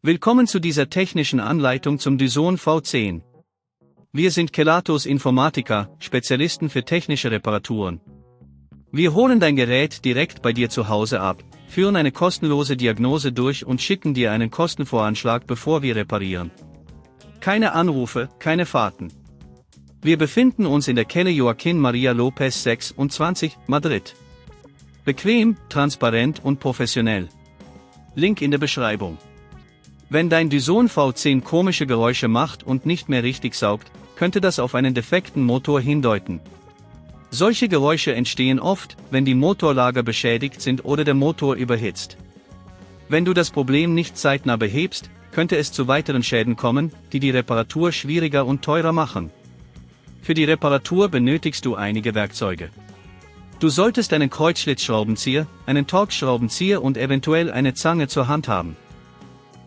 Willkommen zu dieser technischen Anleitung zum Dyson V10. Wir sind Kelatos Informática, Spezialisten für technische Reparaturen. Wir holen dein Gerät direkt bei dir zu Hause ab, führen eine kostenlose Diagnose durch und schicken dir einen Kostenvoranschlag, bevor wir reparieren. Keine Anrufe, keine Fahrten. Wir befinden uns in der Calle Joaquín María López 26, Madrid. Bequem, transparent und professionell. Link in der Beschreibung. Wenn dein Dyson V10 komische Geräusche macht und nicht mehr richtig saugt, könnte das auf einen defekten Motor hindeuten. Solche Geräusche entstehen oft, wenn die Motorlager beschädigt sind oder der Motor überhitzt. Wenn du das Problem nicht zeitnah behebst, könnte es zu weiteren Schäden kommen, die die Reparatur schwieriger und teurer machen. Für die Reparatur benötigst du einige Werkzeuge. Du solltest einen Kreuzschlitzschraubenzieher, einen Torx-Schraubenzieher und eventuell eine Zange zur Hand haben.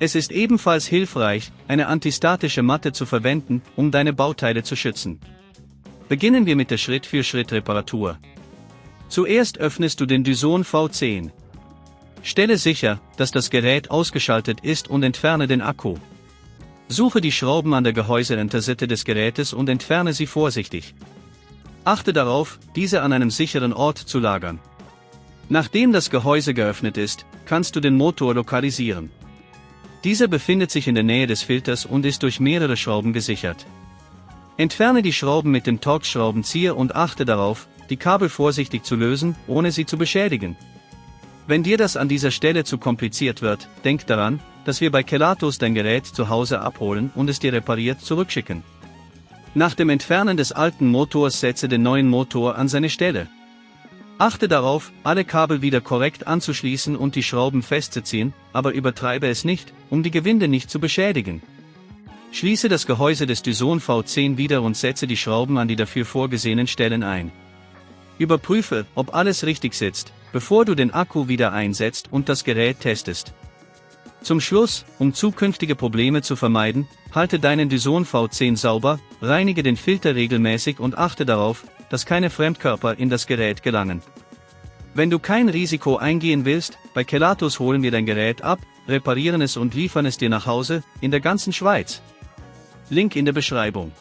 Es ist ebenfalls hilfreich, eine antistatische Matte zu verwenden, um deine Bauteile zu schützen. Beginnen wir mit der Schritt-für-Schritt-Reparatur. Zuerst öffnest du den Dyson V10. Stelle sicher, dass das Gerät ausgeschaltet ist und entferne den Akku. Suche die Schrauben an der Gehäuseunterseite des Gerätes und entferne sie vorsichtig. Achte darauf, diese an einem sicheren Ort zu lagern. Nachdem das Gehäuse geöffnet ist, kannst du den Motor lokalisieren. Dieser befindet sich in der Nähe des Filters und ist durch mehrere Schrauben gesichert. Entferne die Schrauben mit dem Torx-Schraubenzieher und achte darauf, die Kabel vorsichtig zu lösen, ohne sie zu beschädigen. Wenn dir das an dieser Stelle zu kompliziert wird, denk daran, dass wir bei Kelatos dein Gerät zu Hause abholen und es dir repariert zurückschicken. Nach dem Entfernen des alten Motors setze den neuen Motor an seine Stelle. Achte darauf, alle Kabel wieder korrekt anzuschließen und die Schrauben festzuziehen, aber übertreibe es nicht, um die Gewinde nicht zu beschädigen. Schließe das Gehäuse des Dyson V10 wieder und setze die Schrauben an die dafür vorgesehenen Stellen ein. Überprüfe, ob alles richtig sitzt, bevor du den Akku wieder einsetzt und das Gerät testest. Zum Schluss, um zukünftige Probleme zu vermeiden, halte deinen Dyson V10 sauber, reinige den Filter regelmäßig und achte darauf, dass keine Fremdkörper in das Gerät gelangen. Wenn du kein Risiko eingehen willst, bei Kelatos holen wir dein Gerät ab, reparieren es und liefern es dir nach Hause, in der ganzen Schweiz. Link in der Beschreibung.